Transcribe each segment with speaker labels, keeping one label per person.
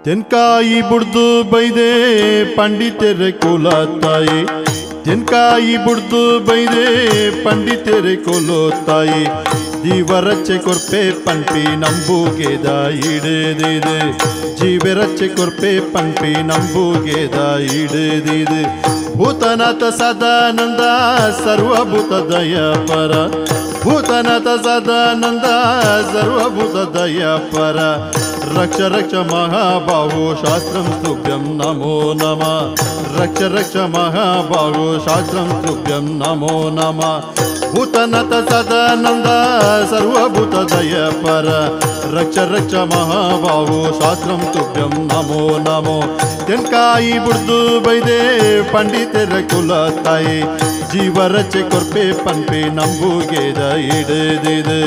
Speaker 1: ತೆನ್ಕಾಯಿ ಬುಡ್ದು ಬೈದೆ ಪಂಡಿತೆರೆ ಕೋಲತ್ತಾಯಿ ತೆನ್ಕಾಯಿ ಬುಡ್ದು ಬೈದೆ ಪಂಡಿತೆರೆ ಕೋಲತ್ತಾಯಿ ಜೀವರಚ್ಚೆ ಕೊರ್ಪೆ ಪಂಪಿ ನಂಬುಗೆದ ಇಡದಿದೆ ಜೀವರಚ್ಚೆ ಕೊರ್ಪೆ ಪಂಪಿ ನಂಬುಗೆದ ಇಡದಿದೆ ಭೂತನಾಥ ಸದಾನಂದ ಸರ್ವಭೂತ ದಯ ಪರ ಭೂತನಾಥ ಸದಾನಂದ ಸರ್ವಭೂತ ದಯ ಪರ ರಕ್ಷ ರಕ್ಷ ಮಹಾಬಾಹು ಶಾಸ್ತ್ರಂ ತುಭ್ಯಂ ನಮೋ ನಮಃ ರಕ್ಷ ರಕ್ಷ ಮಹಾಬಾಹು ಶಾಸ್ತ್ರಂ ತುಭ್ಯಂ ನಮೋ ನಮಃ ಭೂತನಾಥ ಸದಾನಂದ ಸರ್ವಭೂತ ದಯ ಪರ ರಕ್ಷ ರಕ್ಷ ಮಹಾಬಾಹು ಶಾಸ್ತ್ರಂ ತುಭ್ಯಂ ನಮೋ ನಮೋ ತೆನ್ಕಾಯಿ ಬುಡ್ದು ಬೈದೆ ಪಂಡಿತೆರ ಕುಲತ್ತಾಯಿ ಜೀವರಚ್ಚೆ ಕೊರ್ಪೆ ಪಂಪೆ ನಂಬುಗೆದ ಇಡದಿದೆ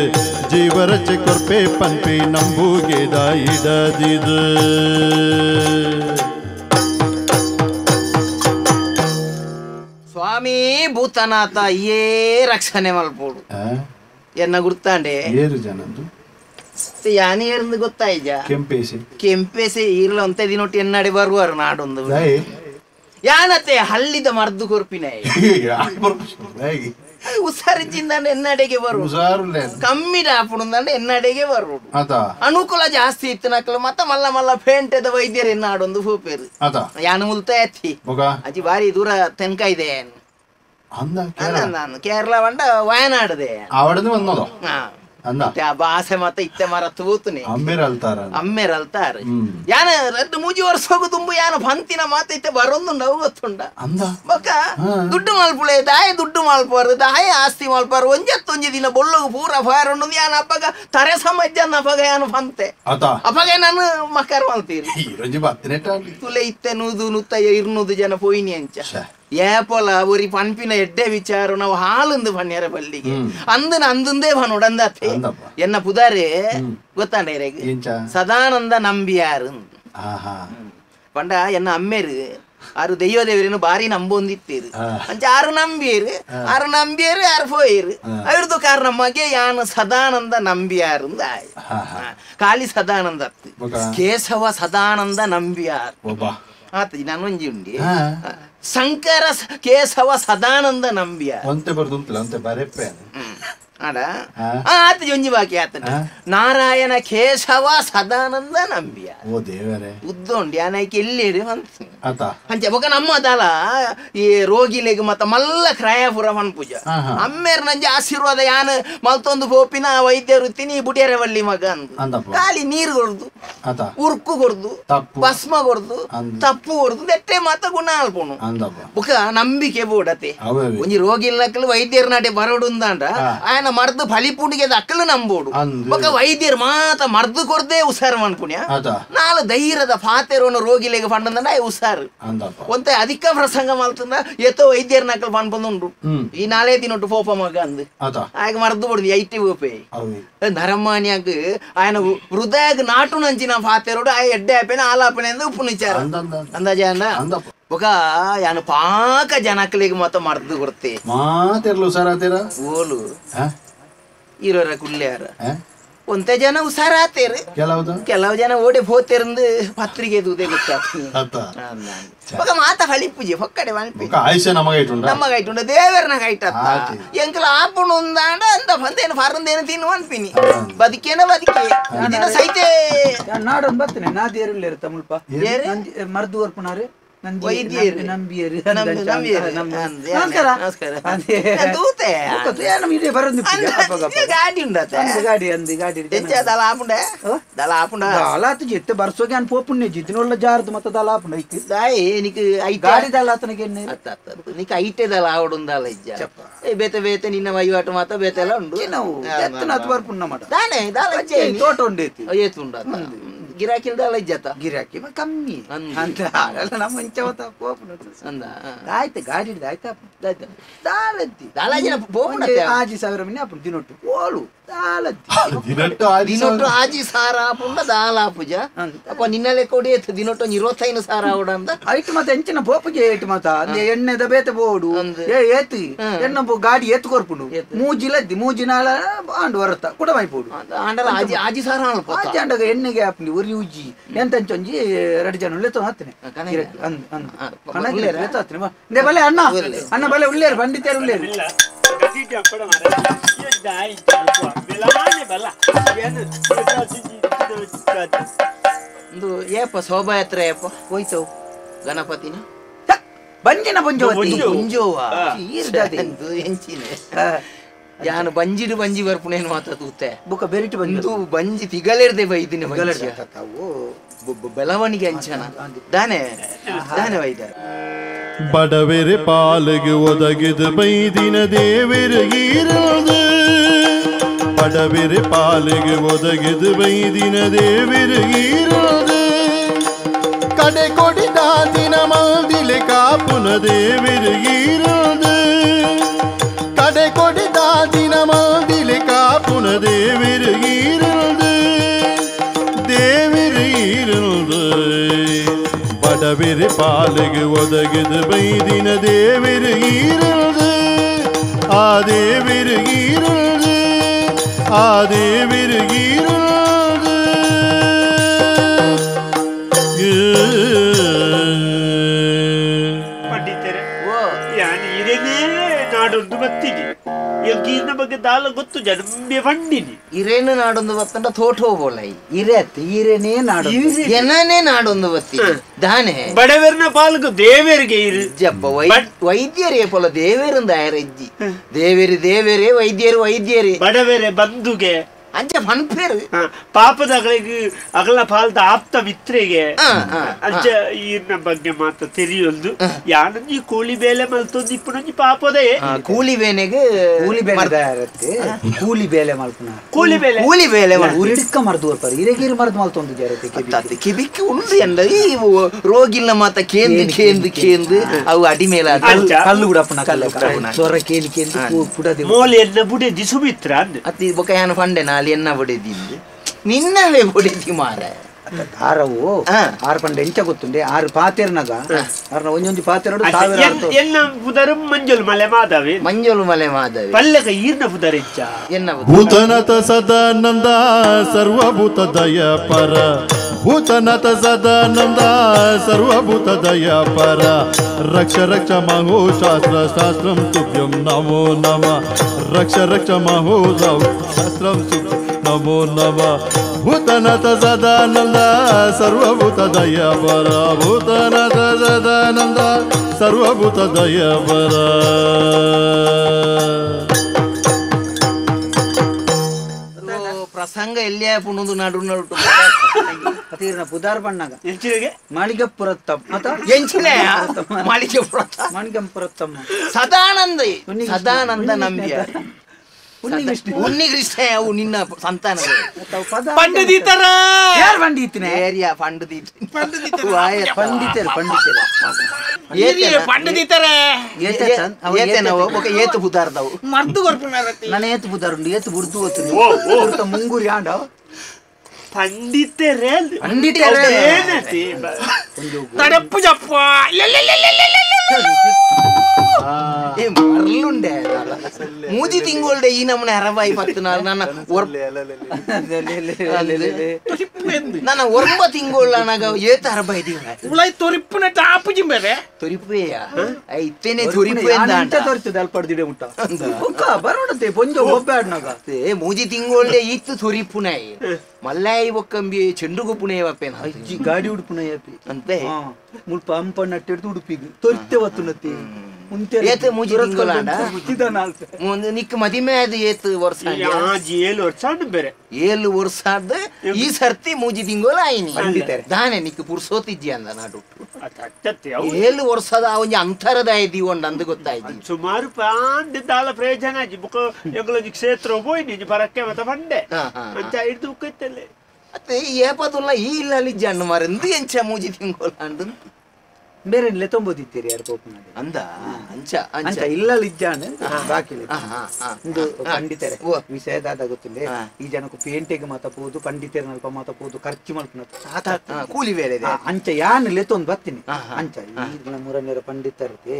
Speaker 1: ಜೀವರಚ್ಚೆ ಕೊರ್ಪೆ ಪಂಪೆ ನಂಬುಗೆದ ಇಡದಿದೆ
Speaker 2: ಸ್ವಾಮಿ ಭೂತನಾಥ ಏ ರಕ್ಷಣೆ ಮಲ್ಪೋಡು ಎನ್ನ ಗುರ್ತಾಂಡೆ
Speaker 1: ಏರು ಜನದ್ದು
Speaker 2: ಯಾನಿ ಏರ್ದು ಗೊತ್ತಾಯ್ಜ ಕೆಂಪೇಸೆ ಇರ್ಲ ಅಂತ ದಿನೊಟ್ಟು ಎನ್ನಡೆ ಬರುವರು ನಾಡೊಂದು ಯಾನತ್ತೆ ಹಳ್ಳಿದ ಮರ್ದು ಕೊರ್ಪಿನ ಉಸಾರಿಚಿಂದ ಎನ್ನಡೆಗೆ ಬರು ಕಮ್ಮಿ ಆಪುಂದಂಡ ಎನ್ನಡೆಗೆ ಬರು ಅನುಕೂಲ ಜಾಸ್ತಿ ಇತ್ತು ನಕಲು ಮತ್ತ ಮಲ್ಲ ಮಲ್ಲ ಪೇಂಟದ ವೈದ್ಯರು ಎನ್ನಾಡೊಂದು ಹೂಪೇರು ಯಾನು ಮುಲ್ತಾ ಎತ್ತಿ ಅಜ್ಜಿ ಬಾರಿ ದೂರ ತೆನ್ಕ ಇದೆ ನಾನು ಕೇರಳ ಬಂಡ ವಯನಾಡದೆ ಭಾಷೆ ಮತ್ತೆ ಇತ್ತೆ ಮರ ತೂತುನೆ ಅಮ್ಮೆರಲ್ತಾರೆ ಯಾನ 2-3 ವರ್ಷ ಹೋಗು ತುಂಬು ಯಾನ ಪಂತಿನ ಮಾತೈತೆ ಬರೊಂದು ನವು ಗೊತ್ತುಂಡ ಬೊಕ್ಕ ದುಡ್ಡು ಮಲ್ಪುಳೆ ದಾಯ ದುಡ್ಡು ಮಲ್ಪಾರು ದಾಯ ಆಸ್ತಿ ಮಲ್ಪಾರು ಒಂಜತ್ತೊಂಜಿ ದಿನ ಬೊಳ್ಳಗು ಪೂರ ಫಾರ್ ಉಂಡು ಯಾನ ಅಪ್ಪಗ ತರೆ ಸಮಜ್ಜನ ಅಪ್ಪಗ ಯಾನು ಪಂತೆ ಅಪ್ಪಗ ನಾನು ಮಕ್ಕರ್ ಮಲ್ತೀರಿ ತುಲೆ ಇತ್ತೆ 100-150 ಜನ ಪೋಯಿನಿ ಅಂಚ ಏಪಲ ಒರಿ ಪನ್ಪಿನ ಎಡ್ಡೆ ವಿಚಾರ ನಾವು ಹಾಲುಂದು ಪನ್ಯರ ಪಲ್ಲಿಗೆ ಅಂದಂದೇ ಪನೊಡಂದತ್ತೆ ಎನ್ನ ಪುದಾರೆ ಗೊತ್ತಾಂಡ ಸದಾನಂದ ನಂಬಿಯಾರು ಪಂಡ ಎನ್ನ ಅಮ್ಮೇರು ಆರು ದೈವ ದೇವರೇನು ಬಾರಿ ನಂಬೊಂದಿತ್ತೀರು ಅಂಚ ಆರು ನಂಬಿಯರು ಆರು ಪೋಯಿರು ಅವ್ರದ್ದು ಕಾರಣ ಮಗೆ ಯಾನು ಸದಾನಂದ ನಂಬಿಯಾರು ಖಾಲಿ ಸದಾನಂದ ಕೇಶವ ಸದಾನಂದ ನಂಬಿಯಾರು ಆತ ನಾನು ಒಂಜಿ ಉಂಡಿ ಶಂಕರ ಕೇಶವ ಸದಾನಂದ ನಂಬಿಯ ಆಡ ಆತ ಒಂಜಿ ಬಾಕಿ ಆತನ ನಾರಾಯಣ ಕೇಶವ ಸದಾನಂದ ನಂಬಿಯ ಉದ್ದೊಂಡಿ ಆನೈಕೆ ಎಲ್ಲಿ ಅಂಚ ಬೊಕ ನಮ್ಮದಲ್ಲ ಈ ರೋಗಿಲೆಗ್ ಮತ್ತ ಮಲ್ಲ ಕ್ರಯಪುರ ಪೂಜ ಅಮ್ಮೇರ್ ನಂಜಿ ಆಶೀರ್ವಾದ ಯಾನ ಮಲ್ತೊಂದು ಪೋಪಿನ ವೈದ್ಯ ವೃತ್ತಿನಿ ಬುಡಿಯರವಳ್ಳಿ ಮಗ ಅಂದು ಖಾಲಿ ನೀರು ಕೊಡ್ದು ಉರ್ಕು ಕೊಡ್ದು ಭಸ್ಮ ಕೊಡ್ದು ತಪ್ಪು ಕೊಡ್ದು ನೆಟ್ಟೆ ಮಾತ ಗುಣ ಅಲ್ಪೋನು ಬೊಕ ನಂಬಿಕೆ ಬೋಡತೆ ಒಂಜಿ ರೋಗಿ ಇಲ್ಲಕ್ಕಲು ವೈದ್ಯರ ನಾಟೆ ಬರೋಡುಂದಾಂಡ ಆಯನ ಮರ್ದು ಫಲಿಪುಂಡಿಗೆ ಅಕ್ಕಲು ನಂಬೋಡು ಬೊಕ ವೈದ್ಯರು ಮಾತ ಮರ್ದು ಕೊರ್ದೇ ಉಸಾರು ಅನ್ಪುಣ್ಯ ನಾಲ್ ಧೈರ್ಯದ ಫಾತೆರೋನು ರೋಗಿಲೆಗೆ ಪಂಡಂದ ಉಸಾರು ಒಂತೆ ಅಧಿಕ ಪ್ರಸಂಗ ಮಲ್ತಂದ ಎತ್ತೋ ವೈದ್ಯರ ನಕಲ್ ಪಂಡ್ ಬಂದುಂಡು ಈ ನಾಳೆ ದಿನೊಟ್ಟು ಪೋಪ ಮಗ ಅಂದ್ ಆಗ ಮರ್ದು ಬಿಡುದು ಐಟಿ ಪೋಪೆ ನರಮಾನ್ಯಾಗ ಆಯನ ಹೃದಯಗ್ ನಾಟು ನಂಚಿನ ಫಾತೆರೋಡು ಆ ಎಡ್ಡೆ ಆಪೇನ ಆಲಾಪನೆ ಅಂದ ಉಪ್ಪು ನಿಚಾರ ಅಂದಾಜ ಅಂದ ಬೊಕ ಯಾನು ಪಾಕ ಜನಕಲಿಗೆ ಮತ್ತ ಮರ್ದು ಕೊಡ್ತೆ ಓಲು ಇರೋರ ಕುಲ್ಯಾರ ಒಂತೆ ಜನ ಹುಷಾರಾತೇರು ಕೆಲವು ಜನ ಓಡಿ ಹೋತೇರಂದು ಪತ್ರಿಕೆ ದೂದೆ ಗೊತ್ತಾಗ್ತದೆ ಮಾತ ಹಳಿಪುಜಿ ಹೊಕ್ಕಡೆ ನಮಗೈಟುಂಡ ದೇವರನ ಕೈಟ ಎಂಕಲ ಆಪುಣ ಒಂದಾಂಡ ಅಂತ ಬಂದೇನು ಫಾರಂದೇನು ತಿನ್ನು ಅನ್ಪಿನಿ ಬದುಕೇನ ಬದುಕೆ ದಿನ ಸೈತೆ
Speaker 3: ನಾಡೊಂದು ಬರ್ತೇನೆ ನಾ ದೇರಲ್ಲಿ ತಮಿಳ್ಪ ಮರ್ದು ವರ್ಪುನಾರು ಬರ್ಸೋಗೆ ಪೋಪುಣ್ಯ ಜಿತ್ತಿನೊಳ್ಳ ಜಾರದು ಮತ್ತೆ ದಲ ಆಪುಂಡ ಗಾಡಿ ದಲ ಆತನಿಗೆ
Speaker 2: నీకు ఐటే దళ ఆవిడుందాల బేత బేత నిన్న వయ్యాట మాత బేతలా ఉండు
Speaker 3: వరకు ఉన్నమాట
Speaker 2: తోట ఉండేది ఏతుండ ಗಿರಾಕಿ
Speaker 3: ಗಿರಾಕಿ ಕಮ್ಮಿ ಅಂತ ನಮ್ಮ ಮುಂಚೆ ಆಯ್ತು ಗಾಡಿ ಆಯ್ತಾ ಆಜಿ ಸಾವಿರ ಮಿನಿ ಅಪ್ಪ ದಿನೊಟ್ಟು ಓಳು
Speaker 2: ದಿನೊಟ್ಟು ಆಜಿ ಸಾರ ಆಪುಂಡ ದಾಲ ಪೂಜ ಅಪ್ಪ ನಿನ್ನಲೆ ಕೊಡಿ ದಿನೊಟ್ಟು 25 ಸಾರ ಆವಡ ಅಂತ
Speaker 3: ಐಟ್ ಮತ್ತೆ ಎಂಚಿನ ಪೋಪಗೆ ಏಟ್ ಮಾತ ಎಣ್ಣೆದ ಬೇತೆ ಬೋಡು ಏತಿ ಎಣ್ಣ ಗಾಡಿ ಎತ್ತು ಕೊರ್ಪುಂಡು ಮೂಜಿಲದ್ದಿ ಮೂಜಿನಾಳ ಆಂಡು ವರತ ಕುಡ ಮೈಪೋಡು
Speaker 2: ಆಂಡಲ ಆಜಿ ಸಾರ
Speaker 3: ಆಜಿ ಆಂಡಗ ಎಣ್ಣೆಗೆ ಆಪುಂಡಿ ಪೂರಿ ಉಜ್ಜಿ ಎಂತಂಚೊಂಜಿ 2 ಜನ ಲೆತ್ತ ಹತ್ತನೆ ಲೆತ್ತ ಹತ್ತನೆ ದೇ ಬಲೆ ಅಣ್ಣ ಅಣ್ಣ ಬಲೆ ಉಳ್ಳೇರು ಪಂಡಿತರು ಉಳ್ಳೇರು
Speaker 2: ಒಂದು ಏಪ ಶೋಭಾಯಾತ್ರೆ ಏಪ ಹೋಯ್ತವು ಗಣಪತಿನ
Speaker 3: ಬಂಜಿನ
Speaker 2: ಮುಂಜೋವ ಎಂಚಿನೆ ಯಾನು ಬಂಜಿಡು ಬಂಜಿ ಬರ್ಪುಣೇನು ಮಾತಾಡುತ್ತೆ
Speaker 3: ಬುಕ್ಕ ಬೆರಿಟು ಬಂದು
Speaker 2: ಬಂಜಿ ತಿಗಲೇರ್ದೆ ಬೈದಿನ ಬೆಳವಣಿಗೆ ಅಂಚನ ದಾನೆ ದಾನೆ ವೈದ
Speaker 1: ಬಡವೆರೆ ಪಾಲಿಗೆ ಒದಗಿದ ಬೈದಿನ ದೇವರಿಗಿರೋದು ಬಡವೆರೆ ಪಾಲಿಗೆ ಒದಗಿದ ಬೈದಿನ ದೇವರಿಗಿರೋದು ಕಡೆ ಕೊಡಿದ ದಿನ ಮಾದಿಲೆ ಕಾಪುನ ದೇವರಿಗಿರೋದು ಕಡೆ ಕೊಡಿದ ದಿನ ಮಾದಿಲೆ ಕಾಪುನ ದೇವರಿಗಿರೋದು ದೇವರಿಗಿರೋದು ಬಡವೆರೆ ಪಾಲಿಗೆ ಒದಗಿದ ಬೈದಿನ ದೇವರಿಗಿರೋದು ಆ ದೇವರಿಗಿರೋದು ಆ ದೇವರಿಗಿರೋದು
Speaker 4: ನಾಡೊಂದು ಬತ್ತಿನಿ ಈರ್ನ ಬಗ್ಗೆ ದಾಲ ಗೊತ್ತು ಜನ್ಮೆ ಬಂಡಿನಿ
Speaker 2: ಇರೇನು ನಾಡೊಂದು ಬತ್ತಂಡ ತೋಟೋ ಬೋಲೈ ಇರೇತ್ ಈರೇನೇ ನಾಡು ಎನನೇ ನಾಡೊಂದು ಬತ್ತಿ ದಾನೆ
Speaker 4: ಬಡವರ್ನ ಪಾಲ್ಗು ದೇವರಿಗೆ ಇರು
Speaker 2: ಜಪ್ಪ ವೈದ್ಯರೇ ಪೊಲ ದೇವರಿಂದ ಆಯರಜ್ಜಿ ದೇವರೇ ವೈದ್ಯರು ವೈದ್ಯರೇ
Speaker 4: ಬಡವರೇ ಬಂಧುಗೆ
Speaker 2: ಅಂಚ ಮನ್ಪೇರು
Speaker 4: ಪಾಪದ ಅಗಲ ಪಾಲ್ದ ಆಪ್ತ ಮಿತ್ರೆಗೆ ಅಂಚ ಈರ್ನ ಬಗ್ಗೆ ಮಾತ್ರ ತೆರಿಯೊಂದು ಯಾನಂಜಿ ಕೂಲಿ ಬೇಲೆ ಮಲ್ತೊಂದು ಇಪ್ಪನೊಂಜಿ ಪಾಪದೇ
Speaker 2: ಕೂಲಿ ಬೇನೆಗೆ
Speaker 3: ಕೂಲಿ ಬೇಲೆ ಮಲ್ಪುನ
Speaker 4: ಕೂಲಿ ಬೇಲೆ
Speaker 3: ಉರಿಡ್ಕ ಮರ್ದು ಬರ್ತಾರೆ ಇರೆಗೀರು ಮರ್ದು ಮಲ್ತೊಂದು ಜಾರತೆ
Speaker 2: ಕಿಬಿಕ್ಕೆ ಉಂಡು ಎಂದ ಈ ರೋಗಿಲ್ಲ ಮಾತ ಕೇಂದು ಅವು ಅಡಿ ಮೇಲ
Speaker 3: ಕಲ್ಲು ಬಿಡಪ್ಪನ ಸೊರ ಕೇಲಿ ಬುಡದೆ
Speaker 4: ಮೋಲಿ ಎನ್ನ ಬುಡೆದಿ ಸುಮಿತ್ರ
Speaker 2: ಅತಿ ಬೊಕ ಯಾನ ಫಂಡೆ ನಾಲಿ ಎನ್ನ ಬುಡೆದಿದ್ದು ನಿನ್ನವೇ ಬುಡೆದಿ ಮಾರ
Speaker 3: ಆರವು 6 ಪಂಡ ಎಂಚ ಗೊತ್ತುಂಡೆ 6 ಪಾತೆರ್ನಗ ಅರ್ನ ಒಂಜೊಂಜಿ ಪಾತೆರಡು
Speaker 4: ಎನ್ನ ಪುದರು ಮಂಜುಲು ಮಲೆ ಮಾಧವಿ ಪಲ್ಲಕ ಈರ್ನ ಪುದರ್ ಎಂಚ
Speaker 2: ಎನ್ನ
Speaker 1: ಭೂತನತ ಸದಾನಂದ ಸರ್ವಭೂತ ದಯ ಪರ ಭೂತನತ ಸದಾನಂದ ಸರ್ವಭೂತ ದಯ ಪರ ರಕ್ಷ ಮಹೋ ಶಾಸ್ತ್ರಂ ತುಭ್ಯಂ ನಮೋ ನಮಃ ರಕ್ಷ ಮಹೋ ಶಾಸ್ತ್ರಂ ತುಭ್ಯಂ ನಮೋ ನಮಃ ಭೂತನತ ಸದಾನಂದ ಸರ್ವಭೂತ ದಯ ಪರ ಭೂತನತ ಸದಾನಂದ ಸರ್ವಭೂತ ದಯ ಪರ
Speaker 2: ಪ್ರಸಂಗ ಎಲ್ಲಿಯ ಪುಣದು ನಡು
Speaker 3: ಅತೀರ್ನ ಪುದಾರ್ ಬಣ್ಣಗ
Speaker 4: ಎಂಚಿಗೆ
Speaker 3: ಮಾಳಿಗಪುರತ್ತಮ್ಮ
Speaker 2: ಎಂಚಿನ
Speaker 3: ಮಾಳಿಗಪುರತ್ತಮ್ಮ
Speaker 2: ಸದಾನಂದ ನಂಬಿಯ ಉನ್ನಿ ಕೃಷ್ಣ ಅವು ನಿನ್ನ ಸಂತಾನ
Speaker 4: ಪಂಡಿತರ
Speaker 3: ಯಾರು ಪಂಡಿತನೆ
Speaker 2: ಏರಿಯಾ ಏತು ಪುದಾರ್ದವು
Speaker 3: ಮರ್ದು ನನ್ನ ಏತು ಪುದಾರುಂಡು ಏತು ಬುರ್ದು ಹೋಗ್ತೀನಿ ಮುಂಗುರಿ ಆಂಡ
Speaker 4: ಪಂಡಿತರೇ
Speaker 2: ತಡಪ್ಪು ಜಪ್ಪ ಮರಳುಂಡೆ ಮೂಜಿ ತಿಂಗೋಲ್ಡೆ ಈ ನಮ್ಮನೆ ಅರಬಾಯಿ 14 ನನ್ನ ಒರ್ಬ ತಿಂಗೋಳ ನಾಗ ಏತ ಅರಬಾಯಿ
Speaker 4: ಉಳೈ ತೊರಿಪ್ಪುನ ಟಾಪು ಜಿಂಬರೆ
Speaker 2: ತೊರಿಪುವೆಯ ಇತ್ತೇನೆ ತೊರಿಪು
Speaker 3: ಅಂತ ತೋರಿಸ್ತದೆ ಅಲ್ಪ ಹೊಡೆದಿಡೆ ಮುಟ್ಟ ಬರೋಡತೆ ಪೊಂಜ ಒಬ್ಬೆ ಆಡ್ನಾಗ
Speaker 2: ಮೂಜಿ ತಿಂಗೋಲ್ಡೆ ಇತ್ತು ತೊರಿಪುನೈ ಮಲ್ಲಾಯಿ ಒಕ್ಕಂಬಿ ಚೆಂಡುಗುಪ್ಪುನೇ ವಪ್ಪೇನ
Speaker 3: ಅಜ್ಜಿ ಗಾಡಿ ಉಡುಪುನ
Speaker 2: ಅಂತೆ
Speaker 3: ಮುಲ್ಪ ಅಂಪ ನಟ್ಟೆಡ್ದು ಉಡುಪಿಗೆ ತೊರಿತೆ ಒತ್ತುನತಿ
Speaker 2: ಏತು ಮೂಜಿ ತಿಂಗೋಲಾಂಡ ನಿಕ್ ಮದಿಮೆ ಅದು ಏತು ವರ್ಷ
Speaker 4: 7 ವರ್ಷ ಬೇರೆ
Speaker 2: 7 ವರ್ಷ ಈ ಸರ್ತಿ ಮೂಜಿ ತಿಂಗೋಲ ಆಯ್ನಿ ದಾನೆ ನಿಕ್ ಪುರ್ಸೋತಿಜ್ಜಿ ಅಂದ ನಾಡು 7 ವರ್ಷದ ಒಂಜಿ ಅಂತರದ ಐದಿಗೊಂಡು ಅಂದು ಗೊತ್ತಾಯ್ತು
Speaker 4: ಸುಮಾರು ಪಾಂಡಿದ್ದಾಲ ಪ್ರಯೋಜನ ಆಜಿ ಬುಕ ಎಂಗ್ಲಜಿ ಕ್ಷೇತ್ರ ಹೋಯ್ನಿ ಬರಕ್ಕೆ ಮತ ಬಂಡೆ ಅಂತ ಹಿಡ್ದು ಉಕ್ಕೈತಲ್ಲೇ
Speaker 2: ಮತ್ತೆ ಏಪದುಲ್ಲ ಈ ಇಲ್ಲ ಜಣ್ಣು ಮರಂದು ಎಂಚ ಮೂಜಿ ತಿಂಗೋಲ ಅಂಡು
Speaker 3: ಬೇರೆ ಲೆತ್ತೊಂಬೋದಿತ್ತೀರಿ ಯಾರು ಪೋಪುನ
Speaker 2: ಅಂದ ಅಂಚ
Speaker 3: ಅಂಚ ಇಲ್ಲಲ್ಲ ಇಜ್ಜಾಂಡ್ ಬಾಕಿ ಇಂದು ಪಂಡಿತರೆ ವಿಷಯದಾದ ಗೊತ್ತಿಲ್ಲ ಈ ಜನಕ್ಕೂ ಪೇಂಟೆಗೆ ಮಾತಪೋದು ಪಂಡಿತರೆ ನಲ್ಪ ಮಾತಪೋದು ಖರ್ಚು ಮಲ್ಪನ
Speaker 2: ಕೂಲಿ ಬೇರೆ
Speaker 3: ಅಂಚ ಯಾನ್ ಲೆತ್ತೊಂದು ಬರ್ತೀನಿ ಅಂಚ ಈ ಮೂರನೇರ ಪಂಡಿತರಿಗೆ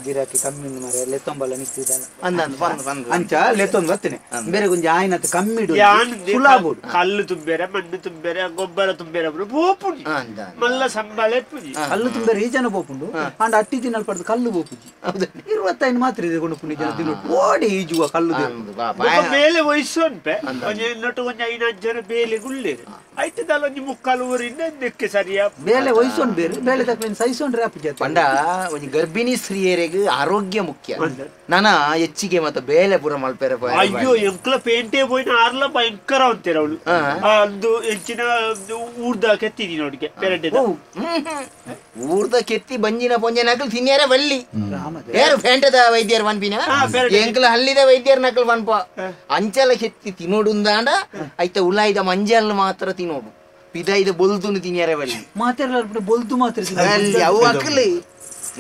Speaker 3: ಗಿರಾಕಿ ಕಮ್ಮಿ ಮರ ಲೆತ್ತೊಂಬಲ್ಲ ನಿಂತಿದ್ದಾನೆ ಅಂಚ ಲೆತ್ತೊಂದು ಬರ್ತೀನಿ ಬೇರೆ ಕೊಂಚ ಆಯ್ನತ್ ಕಮ್ಮಿ ಸುಲಾಬೋದು
Speaker 4: ಕಲ್ಲು ತುಂಬೇರೆ ಮಣ್ಣು ತುಂಬೇರೆ ಗೊಬ್ಬರ ತುಂಬೇರೆ ಬೋಪುಜಿ ಮಲ್ಲ ಸಂಬಳೆ ಪುಜಿ
Speaker 3: ಕಲ್ಲು ತುಂಬೇರೆ ಈ ಜನ ಬೋಪುಂಡು ಅಂಡ್ ಅಟ್ಟಿ ತಿನ್ನಲ್ ಪಡ್ದು ಕಲ್ಲು ಬೋಪುಜಿ 25 ಮಾತ್ರ ಇದೆ ಕೊಂಡು ಪುಣಿ ಜನ ತಿನ್ನು ಓಡಿ ಈಜುವ ಕಲ್ಲು
Speaker 4: ಬೇಲೆ ವಯಸ್ಸು ಅನ್ಪೆ ನೊಟ್ಟು ಒಂಜ 5 ಜನ ಬೇಲೆ ಗುಳ್ಳೇರು ಐತದಲ್ಲ ಒಂಜಿ ಮುಕ್ಕಾಲು ಊರಿಂದ ನೆಕ್ಕೆ ಸರಿಯಾ
Speaker 3: ಬೇಲೆ ವಯಸ್ಸೊಂದು ಬೇರೆ ಬೇಲೆ ತಕ್ಲಿನ ಸೈಸೊಂಡ್ರೆ ಅಪ್ಪ
Speaker 2: ಪಂಡ ಒಂಜಿ ಗರ್ಭಿಣಿ ಸ್ತ್ರೀಯರಿಗೆ ಆರೋಗ್ಯ ಮುಖ್ಯ ನಾನ ಹೆಚ್ಚಿಗೆ ಮತ್ತೆ ಬೇಲೆ ಪೂರ ಮಲ್ಪೆರೆ
Speaker 4: ಅಯ್ಯೋ ಎಂಕ್ಲ ಪೇಂಟೆ ಪೋಯಿನ ಆರ್ಲ ಭಯಂಕರ ಅಂತೀರ ಅವಳು ಅಂದು ಹೆಚ್ಚಿನ ಊರ್ದ ಕೆತ್ತಿದಿ ನೋಡಿಗೆ ಪೆರಟೆದ
Speaker 2: ಊರ್ದ ಕೆತ್ತಿ ಬಂಜಿನ ಪೊಂಜ ನಕಲ್ ತಿನ್ಯಾರ ಬಲ್ಲಿ ಯಾರು ಪೇಂಟದ ವೈದ್ಯರು ಪನ್ಪಿನ ಎಂಕ್ಲ ಹಲ್ಲಿದ ವೈದ್ಯರ ನಕಲ್ ಪನ್ಪ ಅಂಚಲ ಕೆತ್ತಿ ತಿನ್ನೋಡುಂದಾಂಡ ಐತ ಉಲಾಯ್ದ ಮಂಜಲ್ ಮಾತ್ರ ತಿನ್ನೋಡು ಪಿದಾಯ್ದ ಬೊಲ್ದುನು ತಿನ್ಯಾರ ಬಲ್ಲಿ
Speaker 3: ಮಾತಾಡ ಬೊಲ್ದು ಮಾತ್ರ
Speaker 2: ಅವು ಅಕ್ಲಿ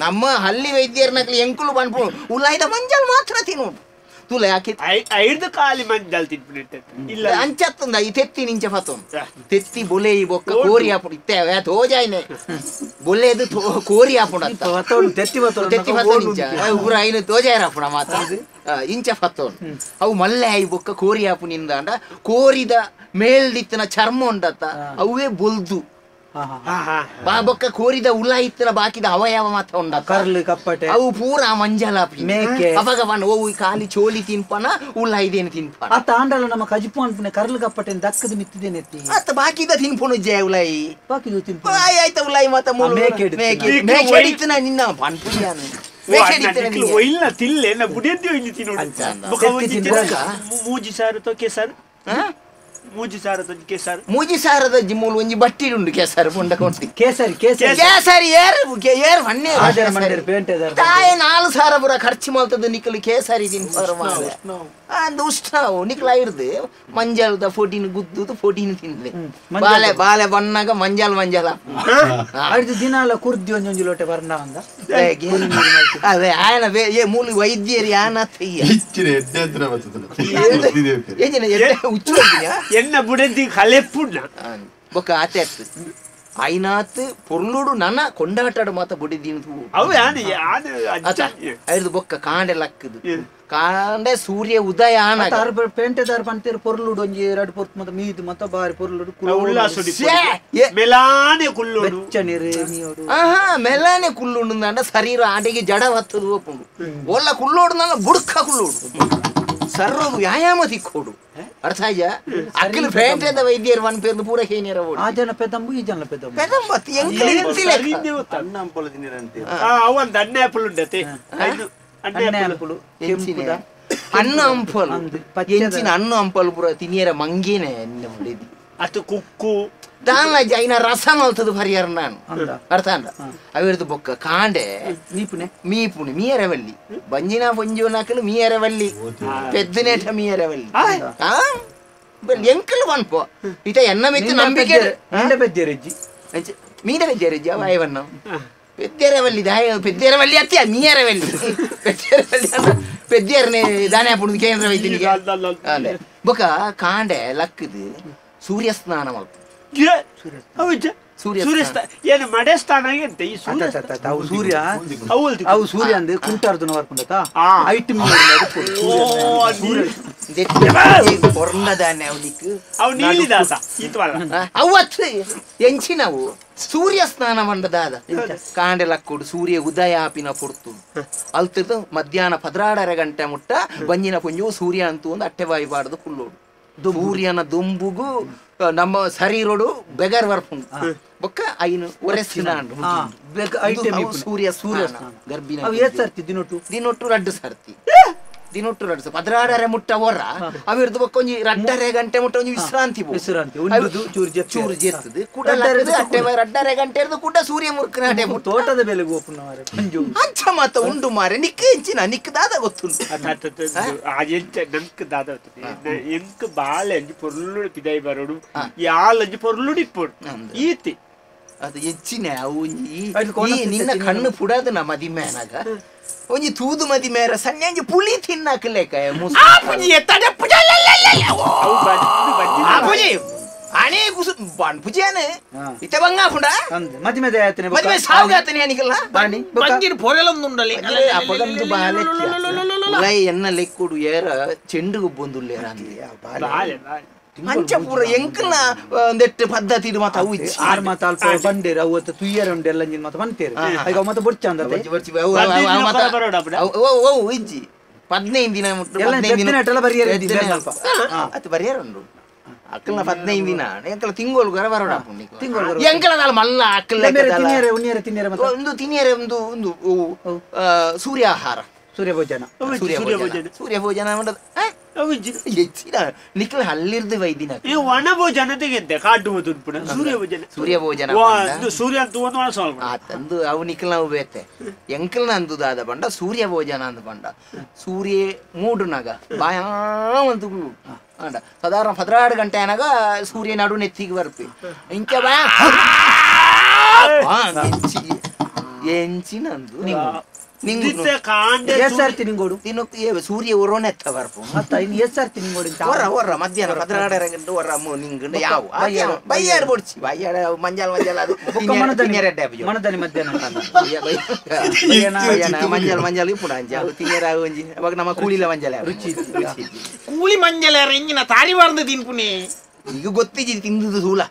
Speaker 2: ನಮ್ಮ ಹಳ್ಳಿ ವೈದ್ಯರ ನಕಲಿ ಎಂಕುಲು ಪನ್ಪು ಉಲಾಯ್ದ ಮಂಜಲ್ ಮಾತ್ರ ತಿನ್ನೋಡು ತುಲ ಯಾಕೆ
Speaker 4: ಐದು ಕಾಲಿ ಮಂಜಲ್ ತಿನ್ಬಿಟ್ಟೆ ಇಲ್ಲ
Speaker 2: ಅಂಚತ್ತುಂದ ಈ ತೆತ್ತಿ ನಿಂಚ ಫತೋನ್ ತೆತ್ತಿ ಬೊಲೆ ಈ ಬೊಕ್ಕ ಕೋರಿ ಆಪುಡು ಇತ್ತೆ ತೋಜಾಯ್ನೆ ಬೊಲೆದು ಕೋರಿ ಆಪುಡ
Speaker 3: ತೆತ್ತಿ
Speaker 2: ಫತೋನ್ ಇಂಚ ಊರ ಐನು ತೋಜಾಯ್ರ ಆಪುಡ ಮಾತ ಇಂಚ ಫತೋನ್ ಅವು ಮಲ್ಲೆ ಐ ಬೊಕ್ಕ ಕೋರಿ ಆಪುನಿಂದ ಕೋರಿದ ಮೇಲ್ದಿತ್ತಿನ ಚರ್ಮ ಉಂಡತ್ತ ಅವೇ ಬೊಲ್ದು ಬೊಕ್ಕ ಕೋರಿದ ಉಲ ಇತ್ತಿನ ಬಾಕಿದ ಅವಯವ ಮಾತ್ರ ಉಂಡ
Speaker 3: ಕರ್ಲು ಕಪ್ಪಟೆ
Speaker 2: ಅವು ಪೂರ ಮಂಜಲಾಪಿ
Speaker 3: ಮೇಕೆ
Speaker 2: ಅವಾಗ ಓ ಖಾಲಿ ಚೋಲಿ ತಿನ್ಪನ ಉಲ್ಲ ಇದೇನು ತಿನ್ಪನ
Speaker 3: ಆ ತಾಂಡಲ ನಮ್ಮ ಕಜಿಪು ಅನ್ಪನೆ ಕರ್ಲು ಕಪ್ಪಟೆ ದಕ್ಕದ ಮಿತ್ತಿದೇನೆ
Speaker 2: ಅತ್ತ ಬಾಕಿದ ತಿನ್ಪುನು ಜಯ ಉಲಾಯಿ
Speaker 3: ಬಾಕಿದು ತಿನ್ಪು
Speaker 2: ಆಯ್ತ ಉಲಾಯಿ ಮಾತ
Speaker 3: ಮೇಕೆ
Speaker 2: ಹಿಡಿತನ ನಿನ್ನ ಪನ್ಪುಜಾನು
Speaker 4: ಇಲ್ಲ ತಿಲ್ಲೆ ನಾ ಬುಡಿಯದ್ದು ಇಲ್ಲಿ ತಿನ್ನೋಡು ಮೂಜಿ ಸಾರು ತೊಕೆ ಸಾರು
Speaker 2: ಮೂಜಿ ಸಾರದ ಜಿಮ್ಮೂಲು ಒಂಜಿ ಬಟ್ಟಿ ಉಂಡು ಕೇಸರಿ ಪುಂಡ ಕೊಂಡಿ
Speaker 3: ಕೇಸರಿ
Speaker 2: ಏರ್ ಹಣ್ಣೆ ತಾಯ 4 ಸಾವಿರ ಪುರ ಖರ್ಚು ಮಾಡ್ತದ ನಿಕಲು ಕೇಸರಿ ಅಂದ ಉಷ್ಣವು ನಿಕಲ ಇರ್ದು ಮಂಜಲ್ದ 14 ಗುದ್ದು 14 ತಿನ್ಲೆ ಬಾಲೆ ಬಣ್ಣಗ ಮಂಜಲ್
Speaker 3: ಐದು ದಿನ ಎಲ್ಲ ಕುರ್ದಿ ಒಂಜೊಂಜಿ ಲೋಟೆ ಬರ್ನ ಅಂದ
Speaker 2: ಅದೇ ಆಯನ ಮೂಲಿ ವೈದ್ಯರಿ ಆನ ಹುಚ್ಚು
Speaker 4: ಎನ್ನ ಬುಡದಿ ಕಲೆಪ್ಪುಣ್ಣ
Speaker 2: ಬೊಕ್ಕ ಆತೆ ಆಗ್ತದೆ ಐನಾತ್ ಪೊರ್ಲುಡು ನನ್ನ ಕೊಂಡಾಟಾಡು ಮಾತ ಬುಡಿದೀನು ಐದು ಬೊಕ್ಕ ಕಾಂಡೆ ಲಕ್ಕದು ಕಾಂಡೆ ಸೂರ್ಯ ಉದಯ
Speaker 3: ಪೇಂಟೆದಾರ ಪಂತೀರ್ ಪೊರ್ಲುಡು ಒಂಜಿ 2 ಪೊರ್ತು ಮತ್ತ ಮೀದು ಮತ್ತ ಬಾರಿ ಪೊರ್ಲುಡು
Speaker 4: ಮೆಲಾನೆ ಕುಲ್ಲುಡು
Speaker 2: ಮೆಲಾನೆ ಕುಲ್ಲುಂಡು ಶರೀರ ಆಡೆಗೆ ಜಡ ಹತ್ತದು ಒಪ್ಪುಂಡು ಒಲ್ಲ ಕುಲ್ಲೋಡು ನನ್ನ ಬುಡ್ಕ ಕುಲ್ಲೋಡು ಸರ್ರೋದು ವ್ಯಾಯಾಮ ತಿಕ್ಕೋಡು ಅರ್ಥ ಆಯ್ಯ ಅಕ್ಕಲು ಪೇಂಟೆದ ವೈದ್ಯರು ಒನ್ ಪೇರ್ದು ಪೂರ ಹೇನಿಯರ ಓಡು
Speaker 3: ಆ ಜನ ಪೆದಂಬು ಈ ಜನ ಪೆದಂಬು
Speaker 2: ಪೆದಂಬತ್ತಿ
Speaker 4: ಅಣ್ಣ ಅಂಪಲ ತಿನ್ನಿರಂತೆ ಅವಂದು ಅಣ್ಣೆ ಆಪಲ್ ಉಂಡತೆ
Speaker 2: ಅನ್ನ ಅಂಪಲು ಎಂಚಿನ ಅನ್ನ ಅಂಪಲು ಪೂರ ತಿನ್ನಿಯರ ಮಂಗೇನೆ ಮಾಡಿದಿ
Speaker 4: ಅತ್ತು ಕುಕ್ಕು
Speaker 2: ದಾನ ಜೈನ ರಸ ಮಲ್ತದು ಪರಿಹಾರ ನಾನು ಅರ್ಥ ಅಂಡ ಅವಿರ್ದು ಬೊಕ್ಕ ಕಾಂಡೆ ಮೀಪುಣಿ ಮೀಯರವಲ್ಲಿ ಬಂಜಿನ ಪೊಂಜೋನಾಕಲು ಮೀಯರವಲ್ಲಿ ಪೆದ್ದನೇಟ ಮೀಯರವಲ್ಲಿ ಎಂಕಲು ಬನ್ಪೋ ಇತ ಎನ್ನ ಮೆಚ್ಚು ನಂಬಿಕೆ ಮೀನ ಬೆಜ್ಜೆರಜ್ಜಿ ವಾಯವನ್ನ ಪೆದ್ದೆರವಲ್ಲಿ ಪೆದ್ದೆರವಲ್ಲಿ ಅತ್ಯ ಮೀಯರವಲ್ಲಿ ಪೆದ್ದೆರನೆ ದಾನೆ ಹಾಪುಣದು ಕೇಂದ್ರ ವೈದ್ಯನಿಗೆ ಅದೇ ಬೊಕ್ಕ ಕಾಂಡೆ ಲಕ್ಕದು ಸೂರ್ಯ ಸ್ನಾನ ಮಲ್ಪ
Speaker 4: ಏನು ಮಡೆ ಸ್ಥಾನ ಈ
Speaker 3: ಸೂರ್ಯ ಅವು ಸೂರ್ಯ ಅಂದ್ರೆ ಕುಂಟಾರ್ದು ಬರ್ಕೊಂಡ ಐಟಮ್
Speaker 2: ಅವತ್ತು ಎಂಚಿನವು ಸೂರ್ಯ ಸ್ನಾನ ಮಂಡದಾದ ಕಾಂಡೆಲಕ್ಕುಡು ಸೂರ್ಯ ಉದಯ ಆಪಿನ ಪೊರ್ತು ಅಲ್ತದ ಮಧ್ಯಾಹ್ನ 16 ಗಂಟೆ ಮುಟ್ಟ ಬಂಜಿನ ಪುಂಜು ಸೂರ್ಯ ಅಂತೂ ಒಂದು ಅಟ್ಟೆ ಬಾಯಿ ಬಾಡ್ದು ಕುಲ್ಲೋಡು ಸೂರ್ಯನ ದುಂಬುಗು ನಮ್ಮ ಶರೀರೋಡು ಬೆಗರ್ ಬರ್ಪುಂಡು ಬೊಕ್ಕ ಐನು ಒರೆಸಿನಾಂಡು ಸೂರ್ಯ ಗರ್ಭಿಣ ದಿನೊಟ್ಟು 2 ಸರ್ತಿ ದಿನೊಟ್ಟು 2 16 ಮುಟ್ಟ ಹೊರ ಅವಿರ್ದು ಬೊಕ್ಕ ಒಂಜಿ 2.5 ಗಂಟೆ ಮುಟ್ಟ ಒಂಜಿ ವಿಶ್ರಾಂತಿ ಚೂರು ಜೆತ್ತದು ಕುಡ ಅಟ್ಟೆ 2.5 ಗಂಟೆ ಇರ್ದು ಕುಡ ಸೂರ್ಯ ಮುರ್ಕನಾಟೆ
Speaker 3: ತೋಟದ ಬೆಲೆಗೆ
Speaker 2: ಅಂಚ ಮಾತ ಉಂಡು ಮಾರೆ ನಿಕ್ಕ ಎಂಚಿನ ನಿಕ್ಕ ದಾದ ಗೊತ್ತುಂಟು
Speaker 4: ನಂಕ್ ದಾದ ಎಂಕ್ ಬಾಳೆ ಅಂಜಿ ಪೊರ್ಲುಡು ಪಿದೈ ಬರೋಡು ಯಾಲ್ ಅಂಜಿ ಪೊರ್ಲುಡು ಇಪ್ಪೋಡು ಈತಿ
Speaker 2: ಅದು ಹೆಚ್ಚಿನ ನಿನ್ನ ಕಣ್ಣು ಪುಡದು ನಾ ಮದಿಮೇನಾಗ ಒಂಜಿ ತೂದು ಮದಿಮೇರ ಸಣ್ಣ ಪುಳಿ ತಿನ್ನಕ್ಲೇಕ ಅಣೆ ಕುಸು ಬಾಣ್ ಪುಜಿಯಾನೆ ಇತ್ತೆ ಬಂಗಾ ಪುಂಡ
Speaker 3: ಮದಿಮೆ ಆಯ್ತನೆ
Speaker 2: ಮದಿಮೆ ಸಾವು ಆತನೆ ಅನಿಕಲ್ಲ
Speaker 3: ಬಾಣಿ
Speaker 5: ಬಂಗಿರ್ ಪೊರೆಲೊಂದುಂಡಲಿ
Speaker 2: ಅಪಗಂದು ಬಾಲೆತ್ಯ ಉಲೈ ಎನ್ನ ಲೆಕ್ಕುಡು ಏರ ಚೆಂಡುಗು ಬಂದುಲ್ಲೇರ ಅಂದಿ ಅಂಚ ಪೂರ ಎಂಕಲ್ನ ಒಂದೆಟ್ಟು ಪದ್ಧತಿ ಇದು ಮಾತ ಅವು ಇಚ್ಚಿ
Speaker 3: ಆರ್ ಮಾತ ಅಲ್ಪ ಬಂಡೇರ ಅವತ್ತು ತುಯ್ಯರ ಉಂಡೆಲ್ಲ ನಿನ್ ಮಾತ ಬಂತೇರು ಈಗ ಮತ್ತೆ ಬುರ್ಚ ಅಂದ
Speaker 2: ಓ ಇಜ್ಜಿ 15 ದಿನ ಮುಟ್ಟು 15 ದಿನ
Speaker 3: ಎಲ್ಲ ಬರಿಯರ ಸ್ವಲ್ಪ
Speaker 2: ಅದು ಬರಿಯರುಂಡು ಅಕ್ಕಲ್ನ 15 ದಿನ ಎಂಕಲ ತಿಂಗೋಲು ಗರ ಬರೋಡ ತಿಂಗೋಲು ಎಂಕಲದಲ್ಲ ಮಲ್ಲ ಅಕ್ಕಲ
Speaker 3: ತಿನ್ನಿಯರೆ ಉನ್ನಿಯರೆ ತಿನ್ನಿಯರೆ ಮತ್ತೆ
Speaker 2: ಒಂದು ತಿನ್ನಿಯರೆ ಒಂದು ಸೂರ್ಯಾಹಾರ
Speaker 3: ಸೂರ್ಯ ಭೋಜನ
Speaker 2: ಸೂರ್ಯ ಭೋಜನ ಹೆಚ್ಚಿನ ನಿಖಿಲ ಹಲ್ಲಿರ್ದು ವೈದಿನ
Speaker 4: ವನ ಭೋಜನ ತೆಗೆಂತೆ ಕಾಟುವುದು
Speaker 2: ಸೂರ್ಯ ಭೋಜನ
Speaker 4: ಸೂರ್ಯ ಅಂತ
Speaker 2: ಆತಂದು ಅವು ನಿಖಿಲ್ ನಾವು ಬೇತೆ ಎಂಕಲ್ನ ಅಂದುದಾದ ಬಂಡ ಸೂರ್ಯ ಭೋಜನ ಅಂದ್ ಬಂಡ ಸೂರ್ಯ ಮೂಡುನಾಗ ಬಾಯಾಂತ ಅಂಡ ಸಾಧಾರಣ 16 ಗಂಟೆ ಅನಾಗ ಸೂರ್ಯ ನಡು ನೆತ್ತಿಗೆ ಬರ್ಪಿ ಇಂಚ ಬಾ ಎಂಚಿನಂದು ಸೂರ್ಯ ಒರೋನೆತ್ತ ಬರ್ಪು ಮಧ್ಯಾಹ್ನ 16 ಗಂಟೆ ಹೊರ ನಿಂಗಂಡು ಯಾವ ಬಯ್ಯಾರು ಬೊಡ್ಸಿ ಬಯ್ಯಾಡ ಮಂಜಾಲ ಮಂಜಾಲ ಅದು
Speaker 3: ಮನದಲ್ಲಿ ಮಧ್ಯಾಹ್ನ
Speaker 2: ಮಂಜಾಲ ಮಂಜಾಲ ಇಪ್ಪುಡ ಅಂಜ ತಿಂಗರ ಒಂಜಿ ಅವಾಗ ನಮ್ಮ ಕೂಳಿಲ ಮಂಜಾಲ ರುಚಿ
Speaker 5: ಕೂಳಿ ಮಂಜಲ ಎಂಜಿನ ತಾರಿ ಬಾರ್ದು ತಿನ್ಪುನಿ
Speaker 2: ಈಗ ಗೊತ್ತಿಜಿ ತಿಂದುದು ಸೂಲ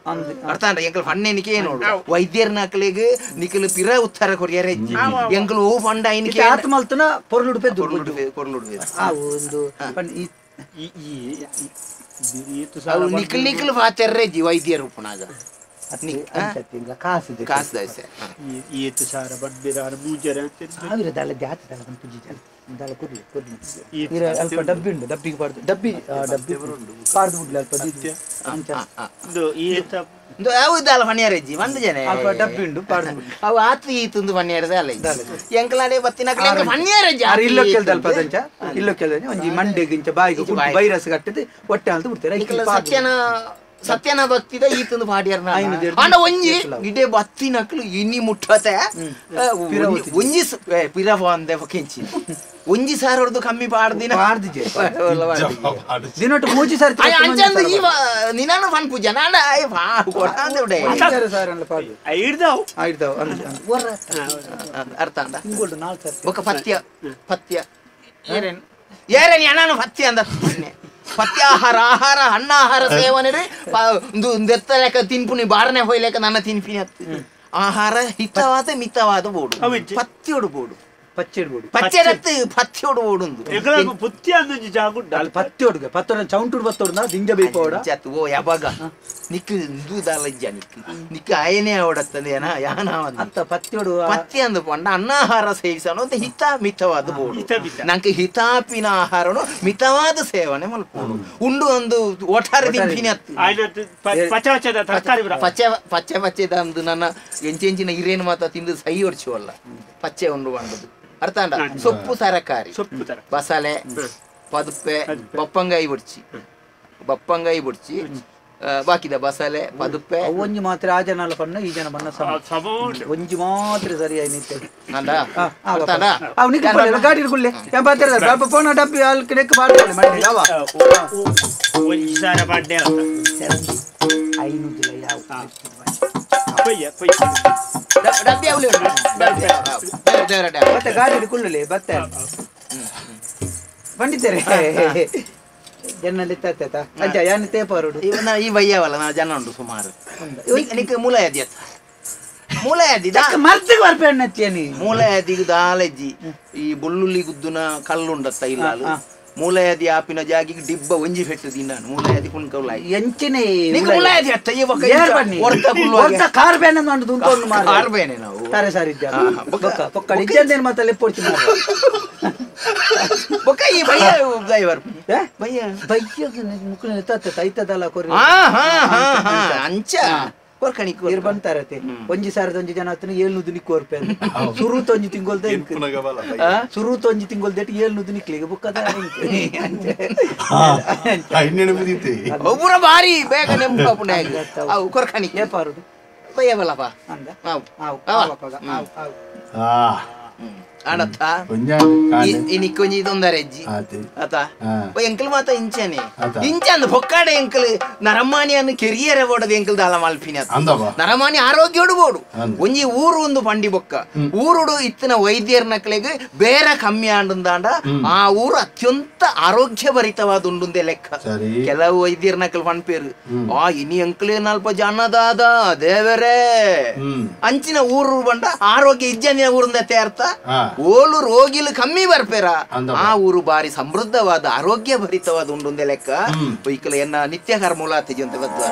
Speaker 2: ಅರ್ಥ ಅಂಡ ಎಂಕಲ್ ಫಣ್ಣೆನಿಕೆ ನೋಡು ವೈದ್ಯರ ನಕಲಿಗೆ ನಿಕಲು ಪಿರ ಉತ್ತರ ಕೊರಿಯರ ಎಂಕಲು ಓ ಫಂಡ ಐನಿಕೆ
Speaker 3: ಆತ್ಮಲ್ತನ ಪೊರ್ಲುಡುಪೆ
Speaker 2: ಕೊರ್ಲುಡುಪೆ ನಿಕಲ್ ನಿಕಲ್ ಫಾಚರ್ರೆ ಜಿ ವೈದ್ಯರು ಪುನಾಗ ಕಾಸು ದೈಸೆ
Speaker 4: ಏತು ಸಾರ ಬಡ್ಬಿರಾರ ಮೂಜರ ಅಂತ
Speaker 3: ಸಾವಿರ ದಾಲ ಜಾತಿ ದಾಲ ಬಂತು ಜಿಜಲ್ ದಾಲ ಕೊರ್ಲಿ ಕೊರ್ಲಿ ಅಲ್ಪ ಡಬ್ಬಿ ಉಂಟು ಡಬ್ಬಿಗೆ ಪಾಡ್ದು ಡಬ್ಬಿ ಪಾಡ್ದು ಬಿಡ್ಲಿ ಅಲ್ಪ ದಿತ್ಯ
Speaker 4: ಇದು ಏತ
Speaker 2: ಅವು ದಾಲ ಫಣ್ಯಾರಜ್ಜಿ ಒಂದು ಜನ
Speaker 3: ಅಲ್ಪ ಡಬ್ಬಿ ಉಂಟು ಪಾಡ್ದು
Speaker 2: ಅವು ಆತು ಈ ತುಂದು ಫಣ್ಯಾರದ ಅಲ್ಲ ಎಂಕಲಾಡೆ ಬತ್ತಿನ ಫಣ್ಯಾರಜ್ಜಿ
Speaker 3: ಇಲ್ಲೋ ಕೇಳ್ದಲ್ಪ ಅದಂಚ ಇಲ್ಲೋ ಕೇಳ್ದ ಒಂಜಿ ಮಂಡೆಗಿಂಚ ಬಾಯಿಗೆ ವೈರಸ್ ಕಟ್ಟದೆ ಹೊಟ್ಟೆ ಅಂತ ಬಿಡ್ತಾರೆ
Speaker 2: ಸತ್ಯನ ಸತ್ಯನ ಭಕ್ತಿದ ಈತಂದು ಪಾಡ್ಯಾರ ಅಂಡ ಒಂಜಿ ಇಡೇ ಬತ್ತಿ ನಕ್ಲು ಇನ್ನಿ ಮುಟ್ಟತೆ ಒಂಜಿ ಪಿರವ ಅಂದೆ ಕೆಂಚಿ ಒಂಜಿ ಸಾರ್ ಹೊಡೆದು ಕಮ್ಮಿ ಪಾಡ್ದಿನ
Speaker 3: ಪಾಡ್ದಿಜೆ ದಿನೊಟ್ಟು ಮೂಜಿ ಸಾರ್
Speaker 2: ಅಂಚಂದು ಈ ನಿನಾನು ಫನ್ ಪೂಜೆ ನಾಡ ಕೊಡಾಂದೆ ಬಿಡೆ
Speaker 3: ಸಾರ್ ಅಲ್ಲ ಪಾಡ್ದು ಐಡ್ದಾವ್
Speaker 2: ಅರ್ಥ ಅಂದ
Speaker 3: ಇಂಗೋಲ್ಡು 4 ಸಾರ್
Speaker 2: ఒక ಪಥ್ಯ ಏರೇನ್ ಏನಾನು ಪಥ್ಯ ಅಂದ ಪಥ್ಯಾಹಾರ ಆಹಾರ ಹಣ್ಣಾಹಾರ ಸೇವನೆ ದೆತ್ತಲೆಕ್ಕ ತಿನ್ಪುನಿ ಬಾರನೆ ಹೊಯ್ಲೆಕ್ಕ ನನ್ನ ತಿನ್ಪಿನಿ ಆಹಾರ ಹಿತವಾದ ಮಿತವಾದ ಬೋಡು ಪಥ್ಯೋಡು ಬೋಡು ಪಚ್ಚೆರತ್ತು ಪಥ್ಯೋಡು ಬೋಡುಂದು
Speaker 4: ಪುತ್ಯ ಅಂದು ಜಾಗುಡ್ಡ
Speaker 3: ಪತ್ಯೋಡ್ಗೆ ಪತ್ತೋಡ ಚೌಂಟುಡು ಬತ್ತೋಡ ದಿಂಜ ಬೇಕೋಡ
Speaker 2: ಜತ್ ಓ ಯಾವಾಗ ನಿಕ್ಕು ದೂದಾಲಜ್ಜ ನಿಕ್ಕು ಆಯನೇ ಓಡತ್ತದೆ ಯಾನ
Speaker 3: ಅತ್ತ ಪತ್ಯೋಡು
Speaker 2: ಪಥ್ಯ ಅಂದು ಪಂಡ ಅನ್ನಾಹಾರ ಸೇವಿಸೋಣ ಅಂತ ಹಿತ ಮಿತವಾದ ಬೋಡು ನಂಗೆ ಹಿತಾಪಿನ ಆಹಾರನು ಮಿತವಾದ ಸೇವನೆ ಮಲ್ಪೋಡು ಉಂಡು ಒಂದು ಒಟ್ಟಾರೆ ತಿಂಪಿನಿ ಪಚ್ಚೆ ಪಚ್ಚೆದ ಅಂದು ನನ್ನ ಎಂಚೆಂಚಿನ ಹಿರೇನು ಮಾತ ತಿಂದು ಸೈ ಹೊಡ್ಸುವಲ್ಲ ಪಚ್ಚೆ ಉಂಡು ಬಂದದ್ದು ಅರ್ಥ ಅಂಡ ಸೊಪ್ಪು ತರಕಾರಿ ಬಸಳೆ ಪದುಪ್ಪೆ ಬಪ್ಪಂಗಾಯಿ ಬುಡ್ಚಿ ಬಾಕಿದ ಬಸಳೆ ಪದುಪ್ಪೆ
Speaker 3: ಒಂಜಿ ಮಾತ್ರ ಆ ಜನ ಅಲ್ಲ ಪಣ್ಣ ಈ ಜನ ಬಣ್ಣ ಒಂಜಿ ಮಾತ್ರ ಸರಿಯಾಗಿ ನಿಂತೆ ಗಾಡಿ ಕುಳ್ಳೆ ಫೋನ್ ಡಬ್ಬಿ ಅಲ್ಲಿ ಕಿಡಕ್ಕೆ ಮಾಡ್ತಾರೆ ಮಾಡಿ ಯಾವ 500 ಯಾವ
Speaker 2: ಡಬ್ಬಿ ಅವಳಿ
Speaker 3: ಮತ್ತೆ ಗಾಡಿ ಕುಳ್ಳಲಿ ಬತ್ತೆ ಬಂದಿದ್ದಾರೆ ಜನಲ್ಲಿ ತಾತ ಅಂಚ ಯಾನ್ ತೇಪರುಡು
Speaker 2: ಈ ಬಯ್ಯವಲ್ಲ ನಾ ಜನ ಉಂಟು ಸುಮಾರು ನಿಕ್ಕೆ ಮೂಲಯದಿ
Speaker 3: ಮರ್ತಿಗೆ ಬರ್ಪೇಣ್ಣಿ
Speaker 2: ಮೂಲಯದಿಗೆ ದಾಲೆಜ್ಜಿ ಈ ಬುಳ್ಳುಳ್ಳಿ ಗುದ್ದುನ ಕಲ್ಲುಂಡತ್ತ ಇಲ್ಲ ಮೂಲಯದಿ ಆಪಿನ ಜಾಗಿಗೆ ಡಿಬ್ಬ ಒಂಜಿ ಫೆಟ್ಟು ದಿನಾನು ಮೂಲಯದಿ ಕುಣ್ಕೌಲ
Speaker 3: ಎಂಚಿನೇ
Speaker 2: ಮೂಲಯದಿ ಅಟ್ಟ
Speaker 3: ಕಾರ್ಬೇನೆ ಮಾಡುದು
Speaker 2: ಕಾರ್ಬೇನೆ ನಾವು
Speaker 3: ತಾರೆ ಸಾರಿ ಪೊಕ್ಕ ಇಜ್ಜಂದೇನು ಮತ್ತೆ ಲೆಪ್ಪೊಡ್ಚಿ
Speaker 2: ಬೊಕ್ಕ ಈ ಬಯ್ಯ ಡ್ರೈವರ್ ಬಯ್ಯ
Speaker 3: ಮುಕ್ಳು ಐತದಲ್ಲ ಕೊರಿ
Speaker 2: ಅಂಚ
Speaker 3: ಕೊರ್ಕಣಿಕೋರ್ ಬಂತಾರತೆ ಒಂಜಿ ಸಾರದ ಒಂಜಿ ಜನ ಹತ್ರ 700 ನಿಕ್ಕೋರ್ಪೆ ಸುರುತ ಒಂಜಿ ತಿಂಗೊಲ್ದ ಸುರುತ ಒಂಜಿ ತಿಂಗೊಲ್ದ 700 ನಿಕ್ಲಿಗೆ ಬುಕ್ಕದ
Speaker 2: ಒಬ್ಬರ ಬಾರಿ ಬೇಗ ನೆಂಪುನೆ ಅವು ಕೊರ್ಕಣಿ
Speaker 3: ಏಪಾರುಡು
Speaker 2: ಬಯ್ಯವಲ್ಲಪ್ಪ
Speaker 3: ಅಂದ
Speaker 2: ಆವ್
Speaker 3: ಆವ್
Speaker 2: ಆವ.
Speaker 3: ಆವಪ್ಪಗ ಆವ್ ಆವ್
Speaker 2: ಆಡತ್ತ
Speaker 1: ಕೊಂಜ
Speaker 2: ಇನಿಕೊಂಜಿ ಇದೊಂದರೆಜ್ಜಿ ಆತ ಎಂಕಲ್ ಮಾತ ಇಂಚನೆ ಇಂಚಂದ ಬೊಕ್ಕಾಡೆ ಎಂಕಲ್ ನರಮಾನಿಯನ್ನು ಕೆರಿಯರೆ ಓಡದ ಎಂಕಲ್ ದಾಲ ಮಲ್ಪಿನ ನರಮಾನಿ ಆರೋಗ್ಯೋಡು ಬೋಡು ಒಂಜಿ ಊರು ಒಂದು ಪಂಡಿ ಬೊಕ್ಕ ಊರುಡು ಇತ್ತಿನ ವೈದ್ಯರ ನಕ್ಲೆಗೆ ಬೇರೆ ಕಮ್ಮಿ ಆಂಡಂದಾಂಡ ಆ ಊರು ಅತ್ಯಂತ ಆರೋಗ್ಯಭರಿತವಾದ ಉಂಡುಂದೆ ಲೆಕ್ಕ ಕೆಲವು ವೈದ್ಯರ ನಕಲ್ ಪನ್ಪೇರು ಆ ಇನಿ ಎಂಕಲ್ ನಲ್ಪ ಜನದಾದ ದೇವರೇ ಅಂಚಿನ ಊರು ಬಂಡ ಆರೋಗ್ಯ ಇಜ್ಜನಿನ ಊರಿಂದ ತೇರ್ತ ಓಲು ರೋಗಿಲು ಕಮ್ಮಿ ಬರ್ಪೇರ ಆ ಊರು ಬಾರಿ ಸಮೃದ್ಧವಾದ ಆರೋಗ್ಯ ಭರಿತವಾದ ಉಂಡುಂದೆ ಲೆಕ್ಕ ಬೈಕಲ್ ಎನ್ನ ನಿತ್ಯ ಕರ್ಮೂಲ ತೆಗಿಯುವಂತ ಗೊತ್ತು